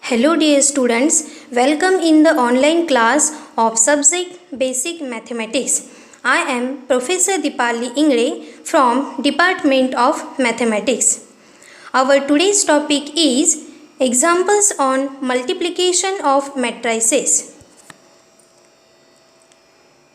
Hello dear students, welcome in the online class of subject Basic Mathematics. I am Professor Dipali Ingre from Department of Mathematics. Our today's topic is examples on multiplication of matrices.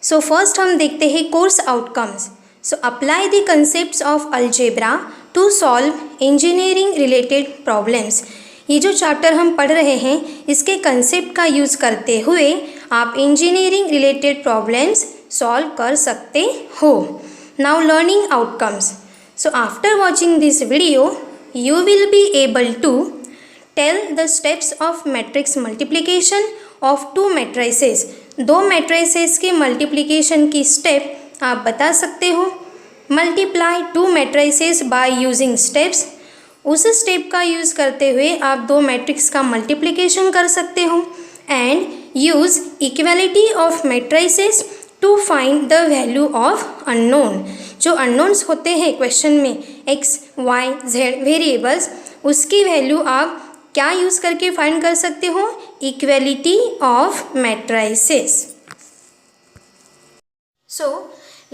So first हम देखते हैं course outcomes. So apply the concepts of algebra to solve engineering related problems. ये जो chapter हम पढ़ रहे हैं इसके कंसेप्ट का यूज़ करते हुए आप इंजीनियरिंग रिलेटेड प्रॉब्लम्स सॉल्व कर सकते हो. Now learning outcomes. So after watching this video you will be able to tell the steps of matrix multiplication of two matrices. दो matrices के multiplication की step आप बता सकते हो. Multiply two matrices by using steps. उस step का use करते हुए आप दो मैट्रिक्स का मल्टीप्लिकेशन कर सकते हो. And use equality of matrices to find the value of unknown. जो अननोन्स होते हैं क्वेश्चन में एक्स वाई जेड वेरिएबल्स, उसकी वैल्यू आप क्या यूज़ करके फाइंड कर सकते हो? Equality of matrices. So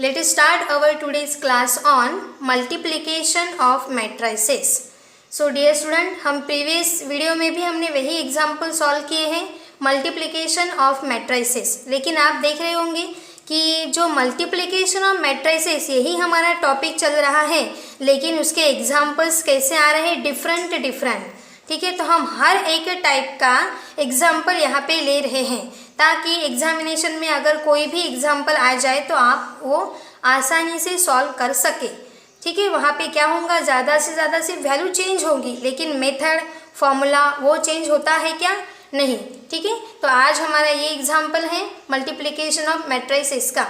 let us start our today's class on multiplication of matrices. So dear student, हम प्रीवियस वीडियो में भी हमने वही एग्जाम्पल सॉल्व किए हैं मल्टीप्लिकेशन ऑफ मैट्रिसेस. लेकिन आप देख रहे होंगे कि जो मल्टीप्लिकेशन ऑफ मैट्रिसेस यही हमारा टॉपिक चल रहा है, लेकिन उसके एग्जाम्पल्स कैसे आ रहे हैं? डिफरेंट. ठीक है, तो हम हर एक टाइप का एग्जाम्पल यहाँ पे ले रहे हैं ताकि एग्जामिनेशन में अगर कोई भी एग्जाम्पल आ जाए तो आप वो आसानी से सॉल्व कर सके. ठीक है, वहाँ पे क्या होगा, ज़्यादा से ज़्यादा सिर्फ वैल्यू चेंज होगी, लेकिन मेथड फॉर्मूला वो चेंज होता है क्या? नहीं. ठीक है, तो आज हमारा ये एग्जाम्पल है मल्टीप्लिकेशन ऑफ मैट्रिसेस का.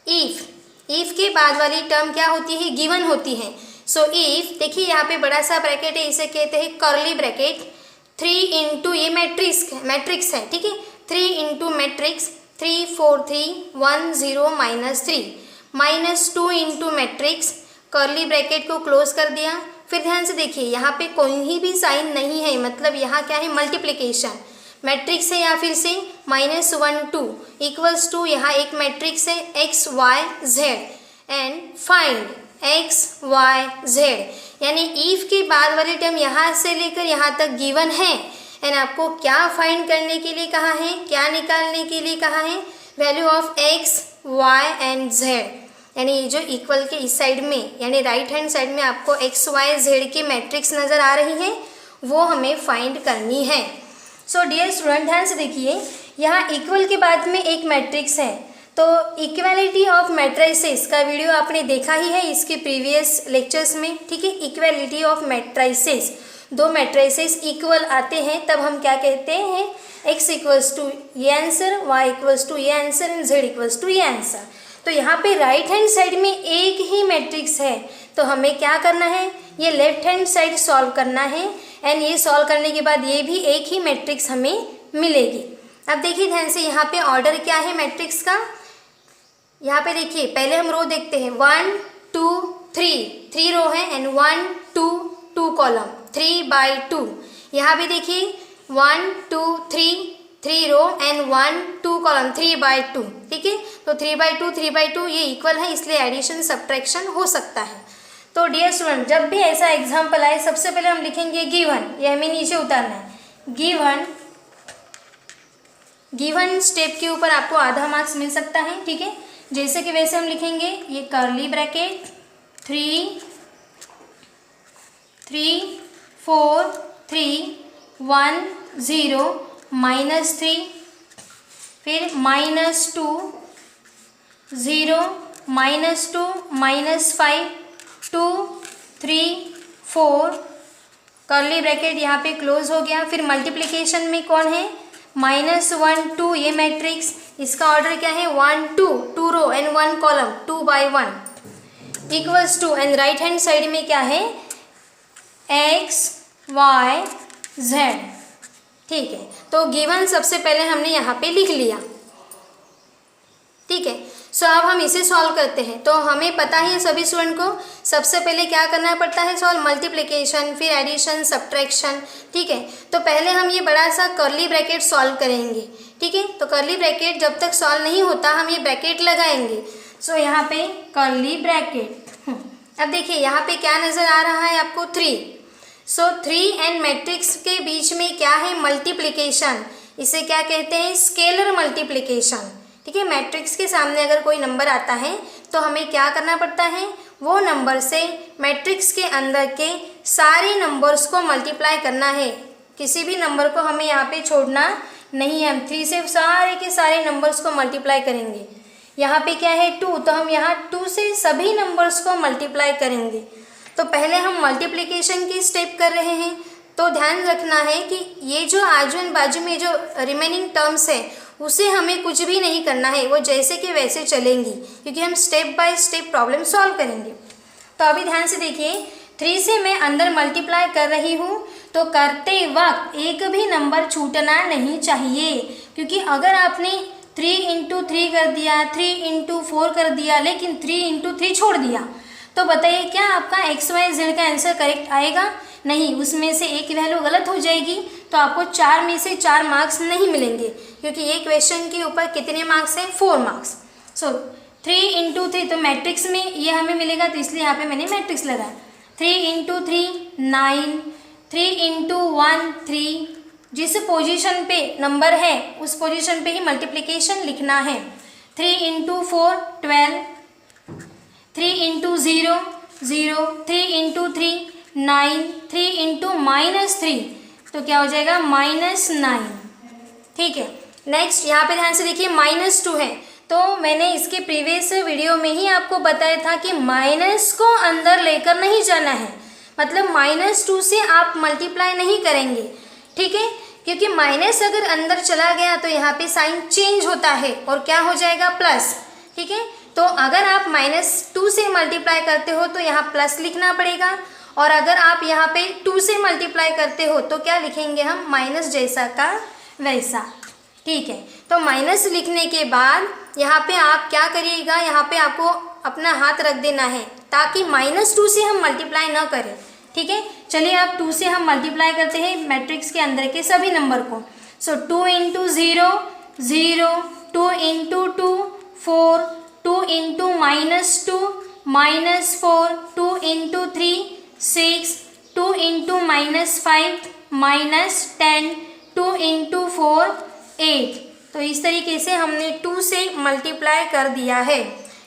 इफ़ के बाद वाली टर्म क्या होती है? गिवन होती है. सो इफ़ देखिए यहाँ पे बड़ा सा ब्रैकेट है, इसे कहते हैं कर्ली ब्रैकेट. 3 इंटू ये मैट्रिक्स है. ठीक है, 3 into matrix 3 4 3 1 0 -3 -2 into matrix curly bracket को क्लोज कर दिया. फिर ध्यान से देखिए यहाँ पे कोई भी साइन नहीं है, मतलब यहाँ क्या है? मल्टीप्लिकेशन. मैट्रिक्स है या फिर से -1 2 इक्वल्स टू यहाँ एक मैट्रिक्स है x y z and find x y z. यानी इफ के बाद वाले टर्म यहाँ से लेकर यहाँ तक गिवन है एंड आपको क्या फाइंड करने के लिए कहा है, क्या निकालने के लिए कहा है? Value of x y and z. यानी ये जो इक्वल के इस साइड में यानी राइट हैंड साइड में आपको x y z की मैट्रिक्स नज़र आ रही है, वो हमें फाइंड करनी है. सो डियर स्टूडेंट, ध्यान से देखिए यहाँ इक्वल के बाद में एक मैट्रिक्स है, तो इक्वालिटी ऑफ मैट्रिसेस का वीडियो आपने देखा ही है इसके प्रीवियस लेक्चर्स में. ठीक है, इक्वालिटी ऑफ मैट्रिसेस, दो मैट्रिसेस इक्वल आते हैं तब हम क्या कहते हैं? x इक्वल्स टू ये आंसर, y इक्वल्स टू ये answer and z equals to ये आंसर. तो यहाँ पे राइट हैंड साइड में एक ही मैट्रिक्स है, तो हमें क्या करना है? ये लेफ्ट हैंड साइड सॉल्व करना है एंड ये सॉल्व करने के बाद ये भी एक ही मैट्रिक्स हमें मिलेगी. अब देखिए ध्यान से यहाँ पे ऑर्डर क्या है मैट्रिक्स का. यहाँ पे देखिए पहले हम रो देखते हैं. 1 2 3 रो है एंड 1 2 2 कॉलम 3/2. यहाँ भी देखिए 1 2 3 रो एंड 1 2 कॉलम 3/2. ठीक है, तो 3/2 ये इक्वल है, इसलिए एडिशन सब्ट्रैक्शन हो सकता है. तो डियर स्टूडेंट, जब भी ऐसा एग्जाम्पल आए सबसे पहले हम लिखेंगे गिवन. ये हमें नीचे उतारना है. गिवन स्टेप के ऊपर आपको आधा मार्क्स मिल सकता है. ठीक है, जैसे कि वैसे हम लिखेंगे. ये कर्ली ब्रैकेट 3 4 3 1 0 -3 फिर -2 0 -2 -5 2 3 4 कर्ली ब्रैकेट यहाँ पे क्लोज हो गया. फिर मल्टीप्लिकेशन में कौन है? -1 2 ये मैट्रिक्स, इसका ऑर्डर क्या है? 1 2 row and 1 column 2/1 equals to and right hand side में क्या है? x y z. ठीक है, तो गिवन सबसे पहले हमने यहाँ पे लिख लिया. ठीक है, सो अब हम इसे सॉल्व करते हैं। तो हमें पता ही है सभी स्टूडेंट को, सबसे पहले क्या करना पड़ता है सॉल्व, मल्टीप्लिकेशन, फिर एडिशन, सब्ट्रैक्शन। ठीक है, तो पहले हम ये बड़ा सा कर्ली ब्रैकेट सॉल्व करेंगे। ठीक है, तो कर्ली ब्रैकेट जब तक सॉल्व नहीं होता हम ये ब्रैकेट लगाएंगे। सो यहाँ पे कर्ली ब्रैकेट। अब देखिए यहाँ पे क्या नज़र आ रहा है आपको, 3। सो 3 एंड मैट्रिक्स के बीच में क्या है, मल्टीप्लिकेशन। इसे क्या कहते हैं, स्केलर मल्टीप्लिकेशन। ठीक है, मैट्रिक्स के सामने अगर कोई नंबर आता है तो हमें क्या करना पड़ता है, वो नंबर से मैट्रिक्स के अंदर के सारे नंबर्स को मल्टीप्लाई करना है। किसी भी नंबर को हमें यहाँ पे छोड़ना नहीं है। हम 3 से सारे के सारे नंबर्स को मल्टीप्लाई करेंगे। यहाँ पे क्या है 2, तो हम यहाँ 2 से सभी नंबर्स को मल्टीप्लाई करेंगे। तो पहले हम मल्टीप्लिकेशन की स्टेप कर रहे हैं, तो ध्यान रखना है कि ये जो आजू एंड बाजू में जो रिमेनिंग टर्म्स है उसे हमें कुछ भी नहीं करना है, वो जैसे कि वैसे चलेंगी, क्योंकि हम step by step problem solve करेंगे। तो अभी ध्यान से देखिए, 3 से मैं अंदर मल्टीप्लाई कर रही हूँ, तो करते वक्त एक भी नंबर छूटना नहीं चाहिए, क्योंकि अगर आपने 3 × 3 कर दिया, 3 × 4 कर दिया, लेकिन 3 × 3 छोड़ दिया, तो बताइए क्या आपका XYZ का आंसर करेक्ट आएगा? नहीं, उसमें से एक वैल्यू गलत हो जाएगी, तो आपको 4 में से 4 मार्क्स नहीं मिलेंगे, क्योंकि ये क्वेश्चन के ऊपर कितने मार्क्स हैं, 4 मार्क्स। सो 3 × 3, तो मैट्रिक्स में ये हमें मिलेगा, तो इसलिए यहाँ पे मैंने मैट्रिक्स लगाया। 3 × 3 9, 3 × 1 3, जिस पोजीशन पे नंबर है उस पोजीशन पे ही मल्टीप्लिकेशन लिखना है। 3 × 4 12, 3 × 0 0, 3 × 3 9, 3 × -3, तो क्या हो जाएगा -9। ठीक है, नेक्स्ट यहाँ पे ध्यान से देखिए -2 है, तो मैंने इसके प्रीवियस वीडियो में ही आपको बताया था कि माइनस को अंदर लेकर नहीं जाना है, मतलब -2 से आप मल्टीप्लाई नहीं करेंगे। ठीक है, क्योंकि माइनस अगर अंदर चला गया तो यहाँ पे साइन चेंज होता है और क्या हो जाएगा, प्लस। ठीक है, तो अगर आप -2 से मल्टीप्लाई करते हो तो यहाँ प्लस लिखना पड़ेगा, और अगर आप यहाँ पे 2 से मल्टीप्लाई करते हो तो क्या लिखेंगे हम, माइनस जैसा का वैसा। ठीक है, तो माइनस लिखने के बाद यहाँ पे आप क्या करिएगा, यहाँ पे आपको अपना हाथ रख देना है ताकि -2 से हम मल्टीप्लाई ना करें। ठीक है, चलिए अब 2 से हम मल्टीप्लाई करते हैं मैट्रिक्स के अंदर के सभी नंबर को। सो 2 × 0 0, 2 × 2 4, 2 × -2 -4, 2 × 3 6, 2 × -5 -10, 2 × 4 8। तो इस तरीके से हमने 2 से मल्टीप्लाई कर दिया है।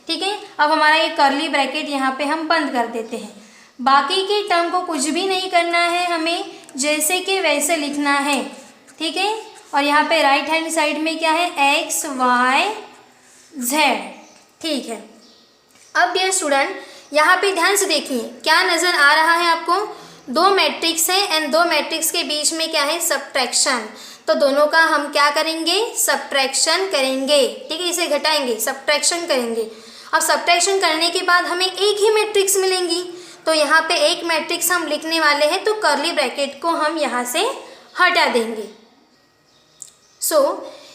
ठीक है, अब हमारा ये कर्ली ब्रैकेट यहाँ पे हम बंद कर देते हैं। बाकी के टर्म को कुछ भी नहीं करना है, हमें जैसे कि वैसे लिखना है। ठीक है, और यहाँ पे राइट हैंड साइड में क्या है, X Y Z। ठीक है, अब डियर स्टूडेंट यहाँ पे ध्यान से देखिए क्या नज़र आ रहा है आपको, 2 मैट्रिक्स है एंड 2 मैट्रिक्स के बीच में क्या है, सब्ट्रैक्शन। तो दोनों का हम क्या करेंगे, सब्ट्रैक्शन करेंगे। ठीक है, इसे घटाएंगे, सब्ट्रैक्शन करेंगे। अब सब्ट्रैक्शन करने के बाद हमें एक ही मैट्रिक्स मिलेंगी, तो यहाँ पे एक मैट्रिक्स हम लिखने वाले हैं, तो कर्ली ब्रैकेट को हम यहाँ से हटा देंगे। सो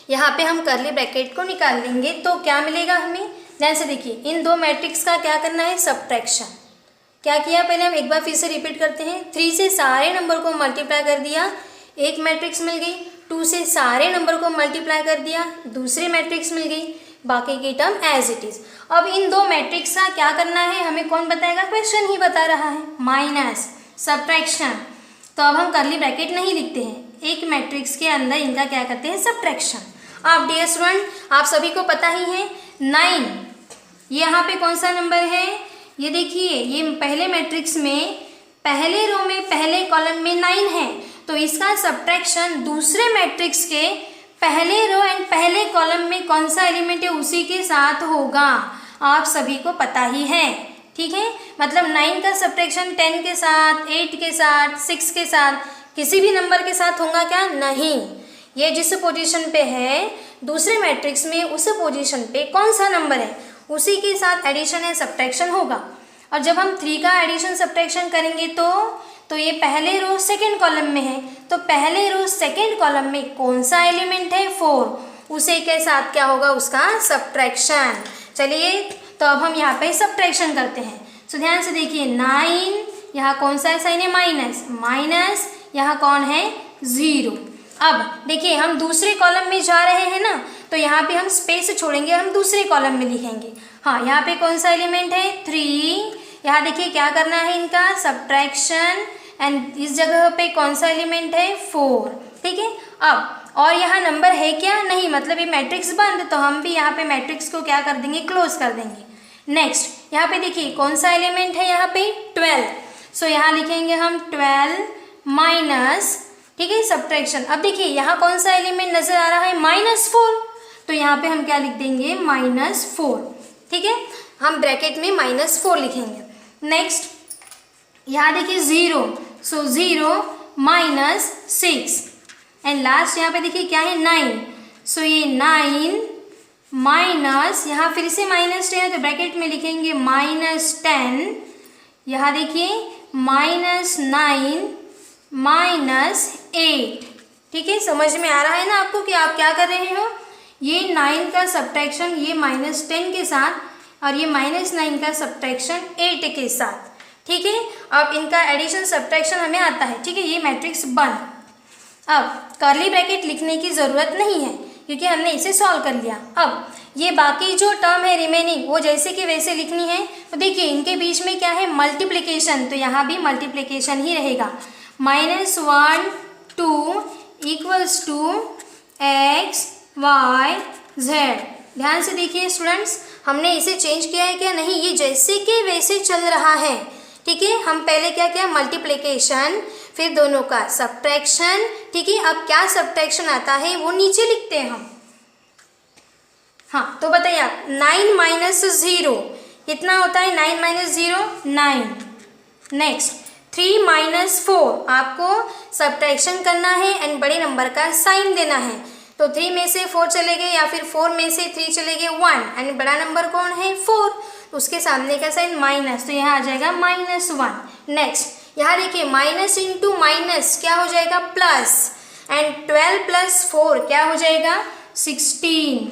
यहाँ पे हम कर्ली ब्रैकेट को निकाल लेंगे, तो क्या मिलेगा हमें, ध्यान से देखिए, इन 2 मैट्रिक्स का क्या करना है, सब्ट्रैक्शन। क्या किया, पहले हम एक बार फिर से रिपीट करते हैं। 3 से सारे नंबर को मल्टीप्लाई कर दिया, एक मैट्रिक्स मिल गई। 2 से सारे नंबर को मल्टीप्लाई कर दिया, दूसरी मैट्रिक्स मिल गई। बाकी की टर्म एज इट इज़। अब इन 2 मैट्रिक्स का क्या करना है हमें कौन बताएगा, क्वेश्चन ही बता रहा है, माइनस, सब्ट्रैक्शन। तो अब हम कर्ली ब्रैकेट नहीं लिखते हैं, एक मैट्रिक्स के अंदर इनका क्या करते हैं, सब्ट्रैक्शन। अब डियर स्टूडेंट आप सभी को पता ही है 9, ये यहाँ पे कौन सा नंबर है, ये देखिए, ये पहले मैट्रिक्स में पहले रो में पहले कॉलम में 9 है, तो इसका सब्ट्रैक्शन दूसरे मैट्रिक्स के पहले रो एंड पहले कॉलम में कौन सा एलिमेंट है उसी के साथ होगा, आप सभी को पता ही है। ठीक है, मतलब 9 का सब्ट्रैक्शन 10 के साथ, 8 के साथ, 6 के साथ, किसी भी नंबर के साथ होगा क्या, नहीं। ये जिस पोजीशन पे है दूसरे मैट्रिक्स में उस पोजीशन पे कौन सा नंबर है उसी के साथ एडिशन या सब्ट्रैक्शन होगा। और जब हम 3 का एडिशन सब्ट्रैक्शन करेंगे तो ये पहले रो सेकंड कॉलम में है, तो पहले रो सेकंड कॉलम में कौन सा एलिमेंट है, 4, उसे के साथ क्या होगा, उसका सब्ट्रैक्शन। चलिए तो अब हम यहाँ पे सब्ट्रैक्शन करते हैं। सो ध्यान से देखिए 9, यहाँ कौन सा साइन है माइनस, माइनस यहाँ कौन है 0। अब देखिए हम दूसरे कॉलम में जा रहे हैं ना, तो यहाँ पे हम स्पेस छोड़ेंगे, हम दूसरे कॉलम में लिखेंगे। हाँ, यहाँ पे कौन सा एलिमेंट है 3, यहाँ देखिए क्या करना है इनका सब्ट्रैक्शन, एंड इस जगह पे कौन सा एलिमेंट है 4। ठीक है, अब और यहाँ नंबर है क्या नहीं, मतलब ये मैट्रिक्स बंद, तो हम भी यहाँ पे मैट्रिक्स को क्या कर देंगे क्लोज कर देंगे। नेक्स्ट यहाँ पे देखिए कौन सा एलिमेंट है यहाँ पे 12, सो यहाँ लिखेंगे हम 12 माइनस, ठीक है सब्ट्रैक्शन। अब देखिए यहाँ कौन सा एलिमेंट नजर आ रहा है -4, तो यहाँ पे हम क्या लिख देंगे -4। ठीक है, हम ब्रैकेट में -4 लिखेंगे। नेक्स्ट यहाँ देखिए 0, सो 0 माइनस 6, एंड लास्ट यहाँ पे देखिए क्या है 9, सो ये 9 माइनस, यहाँ फिर से -10 है तो ब्रैकेट में लिखेंगे -10, यहाँ देखिए -9 -8। ठीक है, समझ में आ रहा है ना आपको कि आप क्या कर रहे हो, ये 9 का सब्ट्रैक्शन ये -10 के साथ और ये -9 का सब्ट्रैक्शन 8 के साथ। ठीक है, अब इनका एडिशन सब्ट्रैक्शन हमें आता है। ठीक है, ये मैट्रिक्स बंद। अब कर्ली ब्रैकेट लिखने की ज़रूरत नहीं है क्योंकि हमने इसे सॉल्व कर लिया। अब ये बाकी जो टर्म है रिमेनिंग वो जैसे कि वैसे लिखनी है। तो देखिए इनके बीच में क्या है मल्टीप्लिकेशन, तो यहाँ भी मल्टीप्लिकेशन ही रहेगा। -1 2 equals to x y z। ध्यान से देखिए स्टूडेंट्स, हमने इसे चेंज किया है क्या नहीं, ये जैसे कि वैसे चल रहा है। ठीक है, हम पहले क्या किया मल्टीप्लिकेशन, फिर दोनों का सब्ट्रैक्शन। ठीक है, अब क्या सब्ट्रैक्शन आता है वो नीचे लिखते हैं हम। हाँ, तो बताइए आप 9 माइनस 0 कितना होता है, 9 माइनस 0 9। नेक्स्ट 3 माइनस 4, आपको सब्ट्रैक्शन करना है एंड बड़े नंबर का साइन देना है। तो 3 में से 4 चले गए या फिर 4 में से 3 चले गए 1, एंड बड़ा नंबर कौन है 4, उसके सामने का साइन माइनस, तो यहाँ आ जाएगा -1। नेक्स्ट यहाँ देखिए माइनस इंटू माइनस क्या हो जाएगा प्लस, एंड 12 प्लस 4 क्या हो जाएगा 16।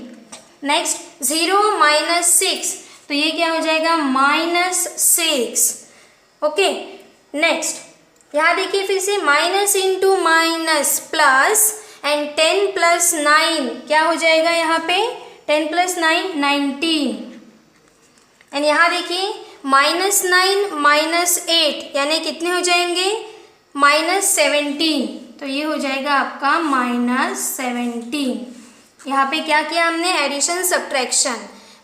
नेक्स्ट 0 माइनस 6, तो ये क्या हो जाएगा -6। ओके, नेक्स्ट यहाँ देखिए फिर से minus into minus plus, and 10 plus 9 क्या हो जाएगा यहाँ पे 10 प्लस 9 19, एंड यहाँ देखिए -9 -8 यानी कितने हो जाएंगे -17, तो ये हो जाएगा आपका -17। यहाँ पे क्या किया हमने addition subtraction,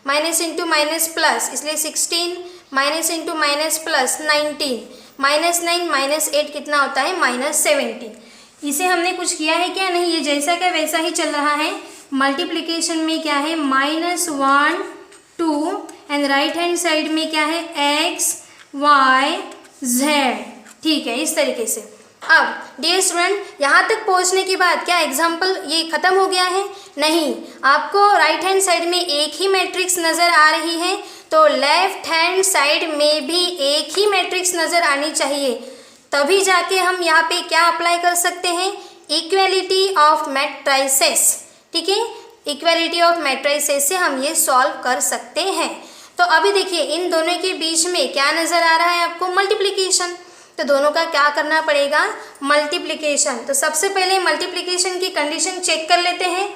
minus into minus plus, इसलिए 16, माइनस इंटू माइनस प्लस 19, -9 -8 कितना होता है -17। इसे हमने कुछ किया है क्या नहीं, ये जैसा क्या वैसा ही चल रहा है। मल्टीप्लिकेशन में क्या है -1 2, एंड राइट हैंड साइड में क्या है x y z। ठीक है, इस तरीके से। अब डियर स्टूडेंट, यहाँ तक पहुँचने के बाद क्या एग्जाम्पल ये ख़त्म हो गया है नहीं, आपको राइट हैंड साइड में एक ही मैट्रिक्स नज़र आ रही है, तो लेफ्ट हैंड साइड में भी एक ही मैट्रिक्स नज़र आनी चाहिए, तभी जाके हम यहाँ पे क्या अप्लाई कर सकते हैं इक्वेलिटी ऑफ मैट्राइसेस। ठीक है, इक्वेलिटी ऑफ मैट्राइसेस से हम ये सॉल्व कर सकते हैं। तो अभी देखिए इन दोनों के बीच में क्या नज़र आ रहा है आपको मल्टीप्लिकेशन, तो दोनों का क्या करना पड़ेगा मल्टीप्लिकेशन। तो सबसे पहले मल्टीप्लिकेशन की कंडीशन चेक कर लेते हैं।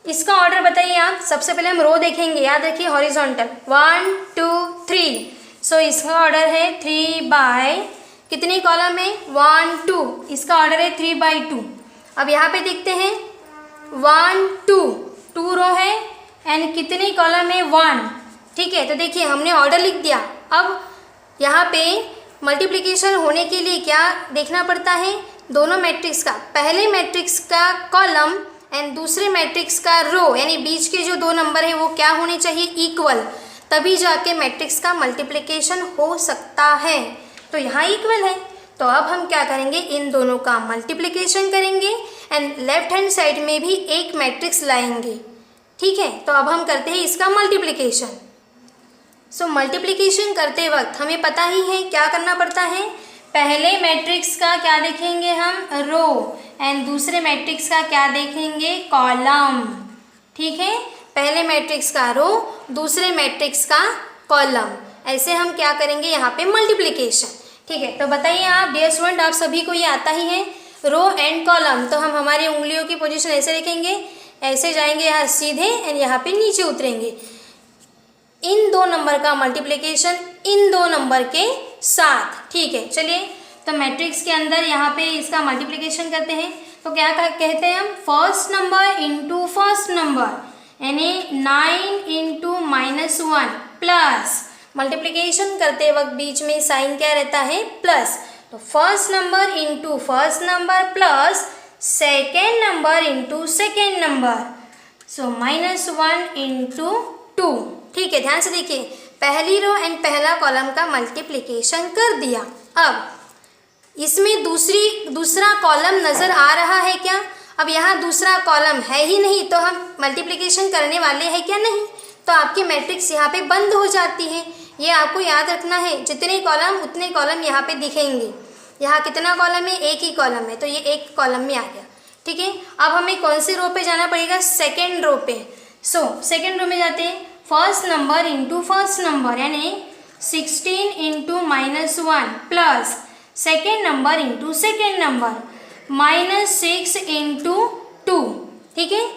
इसका ऑर्डर बताइए आप। सबसे पहले हम रो देखेंगे, याद रखिए हॉरिजॉन्टल 1 2 3, सो इसका ऑर्डर है 3 बाय, कितने कॉलम है 1 2, इसका ऑर्डर है 3 बाई 2। अब यहाँ पे देखते हैं 1 2 रो है एंड कितने कॉलम है 1। ठीक है, तो देखिए हमने ऑर्डर लिख दिया। अब यहाँ पे मल्टीप्लिकेशन होने के लिए क्या देखना पड़ता है, दोनों मैट्रिक्स का, पहले मैट्रिक्स का कॉलम एंड दूसरे मैट्रिक्स का रो, यानी बीच के जो 2 नंबर है वो क्या होने चाहिए इक्वल, तभी जाके मैट्रिक्स का मल्टीप्लिकेशन हो सकता है। तो यहाँ इक्वल है, तो अब हम क्या करेंगे इन दोनों का मल्टीप्लिकेशन करेंगे एंड लेफ्ट हैंड साइड में भी एक मैट्रिक्स लाएंगे। ठीक है, तो अब हम करते हैं इसका मल्टीप्लिकेशन। सो मल्टीप्लिकेशन करते वक्त हमें पता ही है क्या करना पड़ता है, पहले मैट्रिक्स का क्या देखेंगे हम रो, एंड दूसरे मैट्रिक्स का क्या देखेंगे कॉलम। ठीक है, पहले मैट्रिक्स का रो दूसरे मैट्रिक्स का कॉलम। ऐसे हम क्या करेंगे यहाँ पे मल्टीप्लिकेशन। ठीक है, तो बताइए आप डियर स्टूडेंट, आप सभी को ये आता ही है रो एंड कॉलम। तो हम हमारी उंगलियों की पोजीशन ऐसे रखेंगे, ऐसे जाएंगे यहाँ सीधे एंड यहाँ पे नीचे उतरेंगे। इन दो नंबर का मल्टीप्लिकेशन इन दो नंबर के साथ। ठीक है, चलिए तो मैट्रिक्स के अंदर यहाँ पे इसका मल्टीप्लिकेशन करते हैं। तो क्या कहते हैं हम, first number into first number, यानी 9 इंटू -1 प्लस, मल्टीप्लिकेशन करते वक्त बीच में साइन क्या रहता है, प्लस। तो first number into first number plus second number into second number, so -1 into 2। ठीक है, ध्यान से देखिए, पहली रो एंड पहला कॉलम का मल्टीप्लिकेशन कर दिया। अब इसमें दूसरा कॉलम नज़र आ रहा है क्या? अब यहाँ दूसरा कॉलम है ही नहीं, तो हम मल्टीप्लिकेशन करने वाले हैं क्या? नहीं। तो आपकी मैट्रिक्स यहाँ पे बंद हो जाती है। ये आपको याद रखना है, जितने कॉलम उतने कॉलम यहाँ पे दिखेंगे। यहाँ कितना कॉलम है? एक ही कॉलम है, तो ये एक कॉलम में आ गया। ठीक है, अब हमें कौन सी रो पे जाना पड़ेगा? सेकेंड रो पे। सो सेकेंड रो में जाते हैं, first number into first number, यानी 16 into -1 plus second number into second number -6 into 2। ठीक है,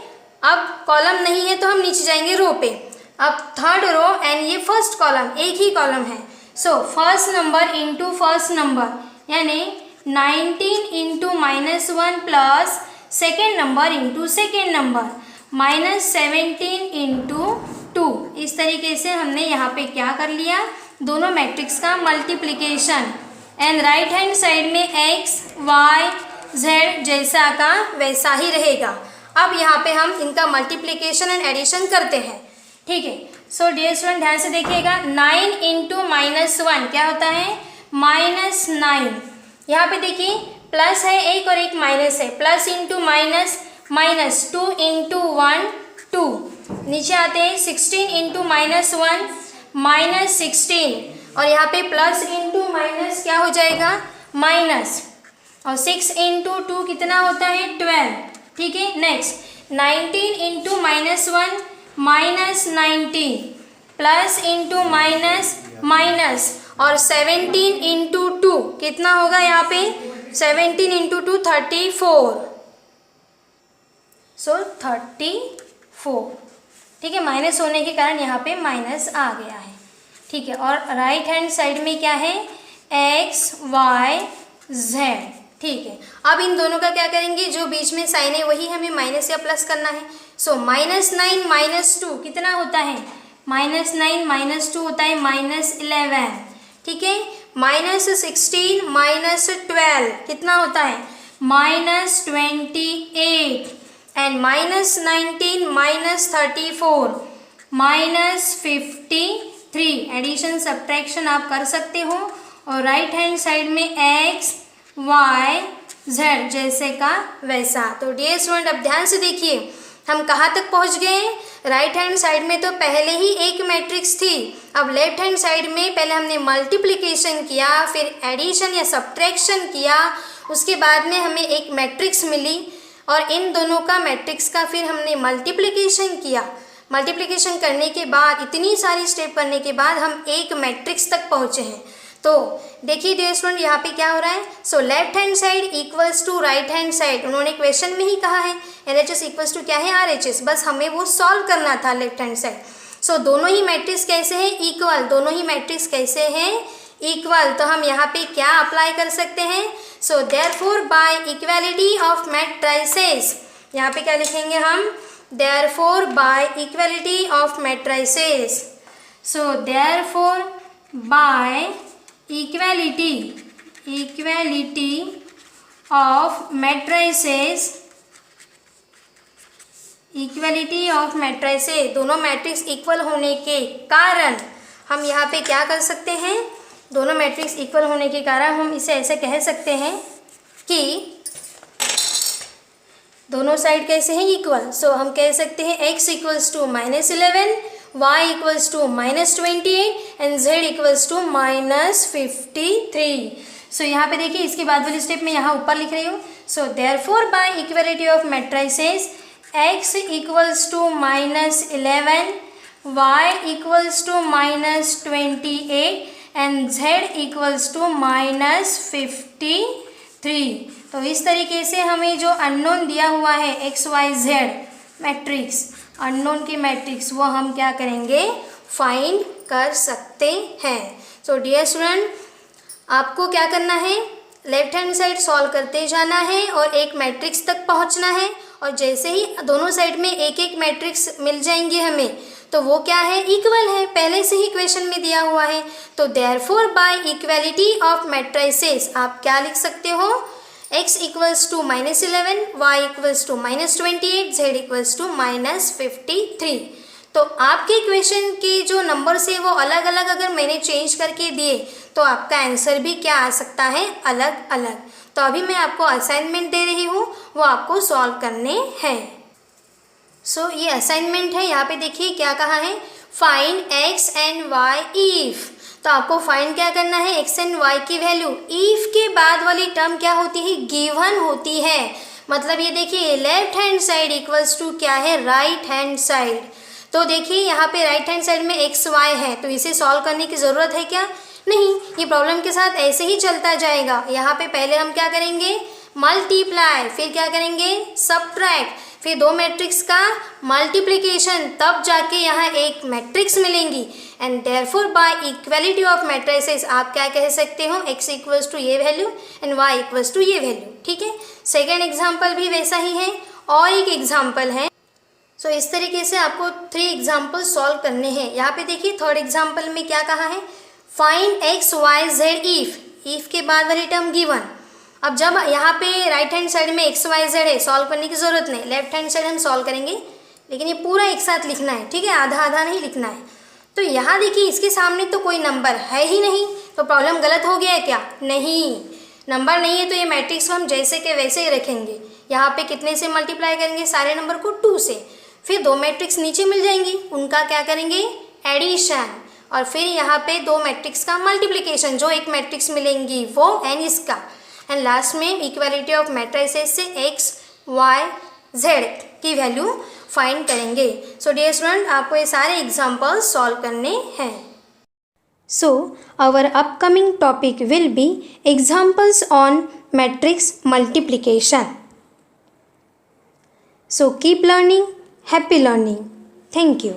अब कॉलम नहीं है तो हम नीचे जाएंगे रो पे। अब थर्ड रो एंड ये फर्स्ट कॉलम, एक ही कॉलम है। So first number into first number, यानी 19 into -1 plus second number into second number -17 into 2। इस तरीके से हमने यहाँ पे क्या कर लिया, दोनों मैट्रिक्स का multiplication. And right hand side में x, y, z जैसा का वैसा ही रहेगा। अब यहाँ पे हम इनका मल्टीप्लिकेशन एंड एडिशन करते हैं। ठीक है, सो डियर स्टूडेंट ध्यान से देखिएगा, 9 इंटू -1 क्या होता है? -9। यहाँ पे देखिए प्लस है एक और एक माइनस है, प्लस इंटू माइनस, -2 इंटू 1 2। नीचे आते हैं 16 इंटू -1 -16, और यहाँ पे प्लस इंटू माइनस क्या हो जाएगा? माइनस, और 6 इंटू 2 कितना होता है? 12। ठीक है, next 19 into -1 -19 plus into minus minus, और 17 इंटू 2 कितना होगा यहाँ पे? 17 इंटू 2 34, सो 34। ठीक है, माइनस होने के कारण यहाँ पे माइनस आ गया है। ठीक है, और राइट हैंड साइड में क्या है? x, y, z। ठीक है, अब इन दोनों का क्या करेंगे, जो बीच में साइन है वही हमें माइनस या प्लस करना है। सो -9 -2 कितना होता है? -9 -2 होता है -11। ठीक है, -16 -12 कितना होता है? -28, एंड -19 -34 -53। एडिशन सब्ट्रैक्शन आप कर सकते हो, और राइट हैंड साइड में x, y, z जैसे का वैसा। तो डियर स्टूडेंट अब ध्यान से देखिए, हम कहाँ तक पहुँच गए? राइट हैंड साइड में तो पहले ही एक मैट्रिक्स थी। अब लेफ्ट हैंड साइड में पहले हमने मल्टीप्लिकेशन किया, फिर एडिशन या सब्ट्रैक्शन किया, उसके बाद में हमें एक मैट्रिक्स मिली, और इन दोनों का मैट्रिक्स का फिर हमने मल्टीप्लिकेशन किया। मल्टीप्लिकेशन करने के बाद, इतनी सारी स्टेप करने के बाद हम एक मैट्रिक्स तक पहुँचे हैं। तो देखिए डियर स्टूडेंट, यहाँ पे क्या हो रहा है? So left hand side equals to right hand side, उन्होंने क्वेश्चन में ही कहा है LHS इक्वल्स टू क्या है? RHS। बस हमें वो सॉल्व करना था लेफ्ट हैंड साइड। सो दोनों ही मैट्रिक्स कैसे हैं? इक्वल। दोनों ही मैट्रिक्स कैसे हैं? इक्वल। तो हम यहाँ पे क्या अप्लाई कर सकते हैं? सो therefore by equality of matrices, यहाँ पे क्या लिखेंगे हम? Therefore by equality of matrices. So therefore by equality of matrices, equality of matrices, दोनों मैट्रिक्स इक्वल होने के कारण हम यहाँ पे क्या कर सकते हैं? दोनों मैट्रिक्स इक्वल होने के कारण हम इसे ऐसे कह सकते हैं कि दोनों साइड कैसे हैं? इक्वल। सो हम कह सकते हैं x equals to -11, y equals to -28 and z equals to -53। So यहाँ पे देखिए, इसके बाद वाली स्टेप में यहाँ ऊपर लिख रही हूँ। So therefore by equality of matrices x equals to -11, y equals to -28 and z equals to -53। तो इस तरीके से हमें जो अननोन दिया हुआ है x y z matrix, unknown की मैट्रिक्स, वो हम क्या करेंगे, फाइंड कर सकते हैं। सो डियर स्टूडेंट, आपको क्या करना है, लेफ्ट हैंड साइड सॉल्व करते जाना है और एक मैट्रिक्स तक पहुंचना है। और जैसे ही दोनों साइड में एक एक मैट्रिक्स मिल जाएंगे हमें, तो वो क्या है, इक्वल है, पहले से ही क्वेश्चन में दिया हुआ है। तो therefore by equality of matrices आप क्या लिख सकते हो, x equals to -11, y equals to -28, z equals to -53। तो आपके क्वेश्चन के जो नंबर्स है वो अलग अलग अगर मैंने चेंज करके दिए तो आपका आंसर भी क्या आ सकता है, अलग अलग। तो अभी मैं आपको असाइनमेंट दे रही हूँ, वो आपको सॉल्व करने हैं। सो ये असाइनमेंट है, यहाँ पे देखिए क्या कहा है, find x and y if. तो आपको फाइंड क्या करना है, x एंड y की वैल्यू। इफ के बाद वाली टर्म क्या होती है, गिवन होती है। मतलब ये देखिए left hand side equals to क्या है, राइट हैंड साइड। तो देखिए यहाँ पे राइट हैंड साइड में x y है, तो इसे सॉल्व करने की ज़रूरत है क्या, नहीं, ये प्रॉब्लम के साथ ऐसे ही चलता जाएगा। यहाँ पे पहले हम क्या करेंगे, मल्टीप्लाई, फिर क्या करेंगे, सबट्रैक्ट, फिर दो मैट्रिक्स का मल्टीप्लिकेशन, तब जाके यहाँ एक मैट्रिक्स मिलेंगी। And therefore by equality of matrices आप क्या कह सकते हो, x इक्वल्स टू ये value and y equals to ये वैल्यू। ठीक है, सेकेंड एग्जाम्पल भी वैसा ही है और एक एग्जाम्पल है। सो इस तरीके से आपको 3 एग्जाम्पल सॉल्व करने हैं। यहाँ पे देखिए थर्ड एग्जाम्पल में क्या कहा है, find x y z if के बाद वाली टर्म गिवन। अब जब यहाँ पे राइट हैंड साइड में x y z है, सॉल्व करने की ज़रूरत नहीं, लेफ्ट हैंड साइड हम सॉल्व करेंगे, लेकिन ये पूरा एक साथ लिखना है, ठीक है, आधा आधा नहीं लिखना है। तो यहाँ देखिए इसके सामने तो कोई नंबर है ही नहीं, तो प्रॉब्लम गलत हो गया है क्या, नहीं, नंबर नहीं है, तो ये मैट्रिक्स को हम जैसे के वैसे ही रखेंगे। यहाँ पे कितने से मल्टीप्लाई करेंगे, सारे नंबर को 2 से, फिर दो मैट्रिक्स नीचे मिल जाएंगी, उनका क्या करेंगे, एडिशन, और फिर यहाँ पे दो मैट्रिक्स का मल्टीप्लिकेशन, जो एक मैट्रिक्स मिलेंगी वो एंड इसका, एंड लास्ट में इक्वालिटी ऑफ मैट्रिसेस से x y z की वैल्यू फाइंड करेंगे। सो डियर स्टूडेंट, आपको ये सारे एग्जाम्पल्स सॉल्व करने हैं। So our upcoming topic will be examples on matrix multiplication. So keep learning, happy learning. Thank you.